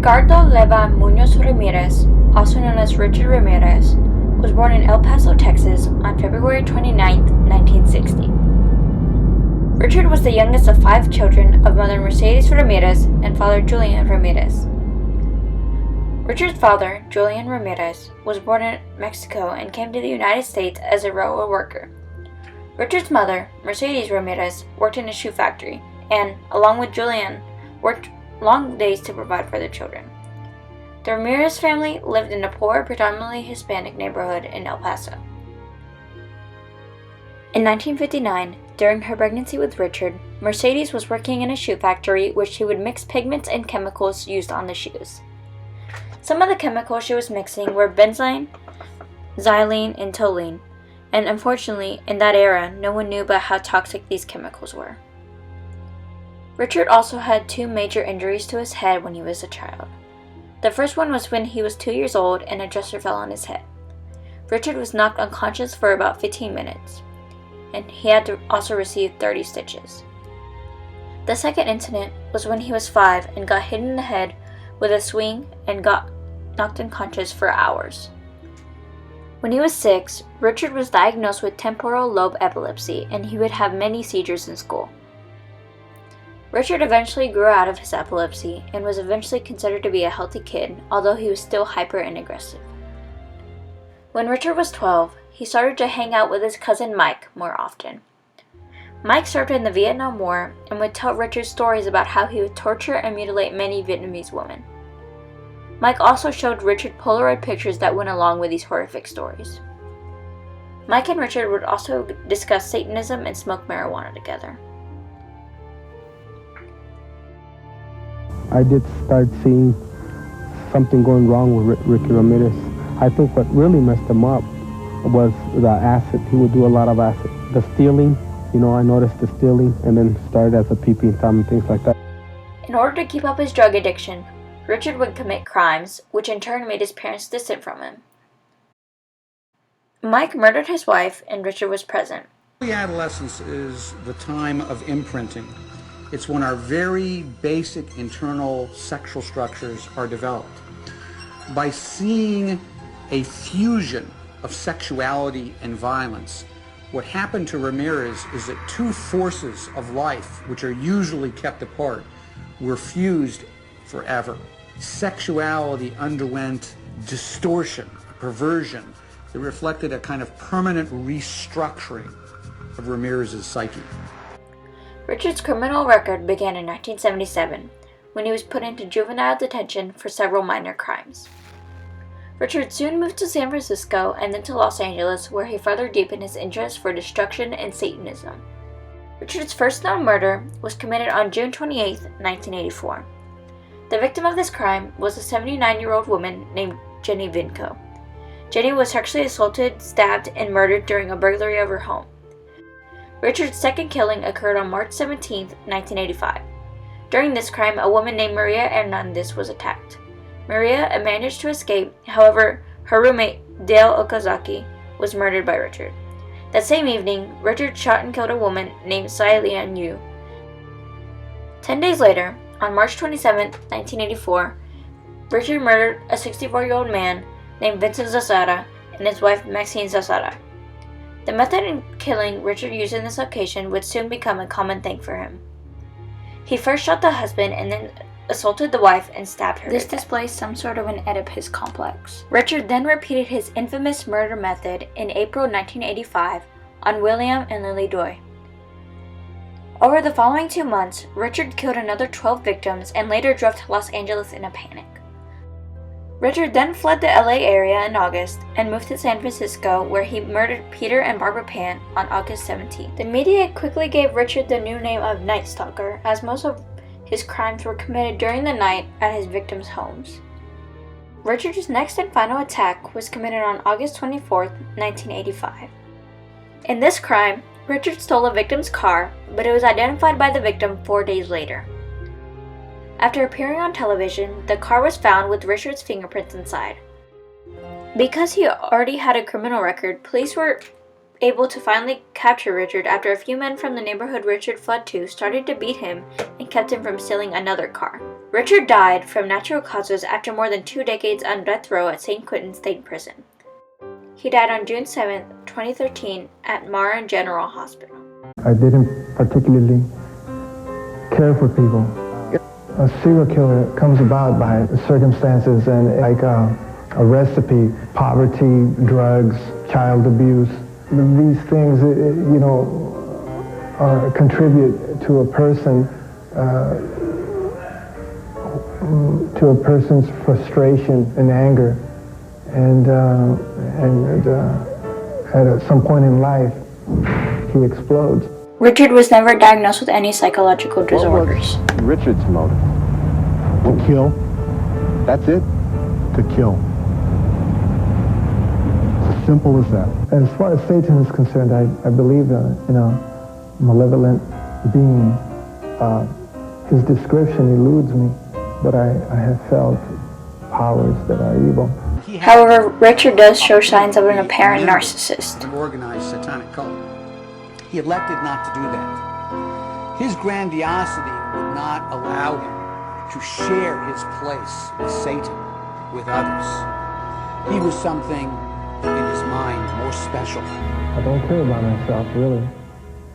Ricardo Leva Munoz Ramirez, also known as Richard Ramirez, was born in El Paso, Texas on February 29, 1960. Richard was the youngest of 5 children of mother Mercedes Ramirez and father Julian Ramirez. Richard's father, Julian Ramirez, was born in Mexico and came to the United States as a railroad worker. Richard's mother, Mercedes Ramirez, worked in a shoe factory and, along with Julian, worked long days to provide for their children. The Ramirez family lived in a poor, predominantly Hispanic neighborhood in El Paso. In 1959, during her pregnancy with Richard, Mercedes was working in a shoe factory where she would mix pigments and chemicals used on the shoes. Some of the chemicals she was mixing were benzene, xylene, and toluene, and unfortunately, in that era, no one knew about how toxic these chemicals were. Richard also had 2 major injuries to his head when he was a child. The first one was when he was 2 years old and a dresser fell on his head. Richard was knocked unconscious for about 15 minutes, and he had to also receive 30 stitches. The second incident was when he was 5 and got hit in the head with a swing and got knocked unconscious for hours. When he was 6, Richard was diagnosed with temporal lobe epilepsy, and he would have many seizures in school. Richard eventually grew out of his epilepsy and was eventually considered to be a healthy kid, although he was still hyper and aggressive. When Richard was 12, he started to hang out with his cousin Mike more often. Mike served in the Vietnam War and would tell Richard stories about how he would torture and mutilate many Vietnamese women. Mike also showed Richard Polaroid pictures that went along with these horrific stories. Mike and Richard would also discuss Satanism and smoke marijuana together. I did start seeing something going wrong with Ricky Ramirez. I think what really messed him up was the acid. He would do a lot of acid. The stealing, I noticed the stealing, and then started as a peeping Tom and things like that. In order to keep up his drug addiction, Richard would commit crimes, which in turn made his parents distant from him. Mike murdered his wife, and Richard was present. Adolescence is the time of imprinting. It's when our very basic internal sexual structures are developed. By seeing a fusion of sexuality and violence, what happened to Ramirez is that 2 forces of life, which are usually kept apart, were fused forever. Sexuality underwent distortion, perversion, that reflected a kind of permanent restructuring of Ramirez's psyche. Richard's criminal record began in 1977, when he was put into juvenile detention for several minor crimes. Richard soon moved to San Francisco and then to Los Angeles, where he further deepened his interest for destruction and Satanism. Richard's first known murder was committed on June 28, 1984. The victim of this crime was a 79-year-old woman named Jenny Vinco. Jenny was sexually assaulted, stabbed, and murdered during a burglary of her home. Richard's second killing occurred on March 17, 1985. During this crime, a woman named Maria Hernandez was attacked. Maria managed to escape, however, her roommate, Dale Okazaki, was murdered by Richard. That same evening, Richard shot and killed a woman named Sai Lian Yu. 10 days later, on March 27, 1984, Richard murdered a 64-year-old man named Vincent Zasada and his wife Maxine Zasada. The method in killing Richard used in this occasion would soon become a common thing for him. He first shot the husband and then assaulted the wife and stabbed her. This displays some sort of an Oedipus complex. Richard then repeated his infamous murder method in April 1985 on William and Lily Doi. Over the following 2 months, Richard killed another 12 victims and later drove to Los Angeles in a panic. Richard then fled the LA area in August and moved to San Francisco, where he murdered Peter and Barbara Pan on August 17th. The media quickly gave Richard the new name of Night Stalker, as most of his crimes were committed during the night at his victims' homes. Richard's next and final attack was committed on August 24, 1985. In this crime, Richard stole a victim's car, but it was identified by the victim 4 days later. After appearing on television, the car was found with Richard's fingerprints inside. Because he already had a criminal record, police were able to finally capture Richard after a few men from the neighborhood Richard fled to started to beat him and kept him from stealing another car. Richard died from natural causes after more than 2 decades on death row at St. Quentin State Prison. He died on June 7, 2013 at Mara General Hospital. I didn't particularly care for people. A serial killer comes about by circumstances and like a recipe: poverty, drugs, child abuse. These things, contribute to a person's frustration and anger, and at some point in life, he explodes. Richard was never diagnosed with any psychological disorders. What was Richard's motive? To kill. That's it? To kill. It's as simple as that. As far as Satan is concerned, I believe in a malevolent being. His description eludes me, but I have felt powers that are evil. However, Richard does show signs of an apparent narcissist. An organized satanic cult. He elected not to do that. His grandiosity would not allow him to share his place with Satan, with others. He was something in his mind more special. I don't care about myself, really.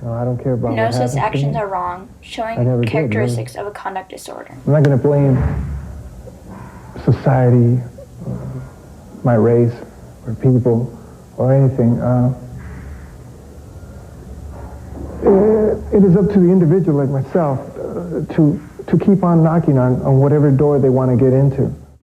No, I don't care about Knows what his happens to actions me. are wrong, I showing never did, characteristics of a conduct disorder. I'm not going to blame society, my race, or people, or anything. It is up to the individual like myself to keep on knocking on whatever door they want to get into.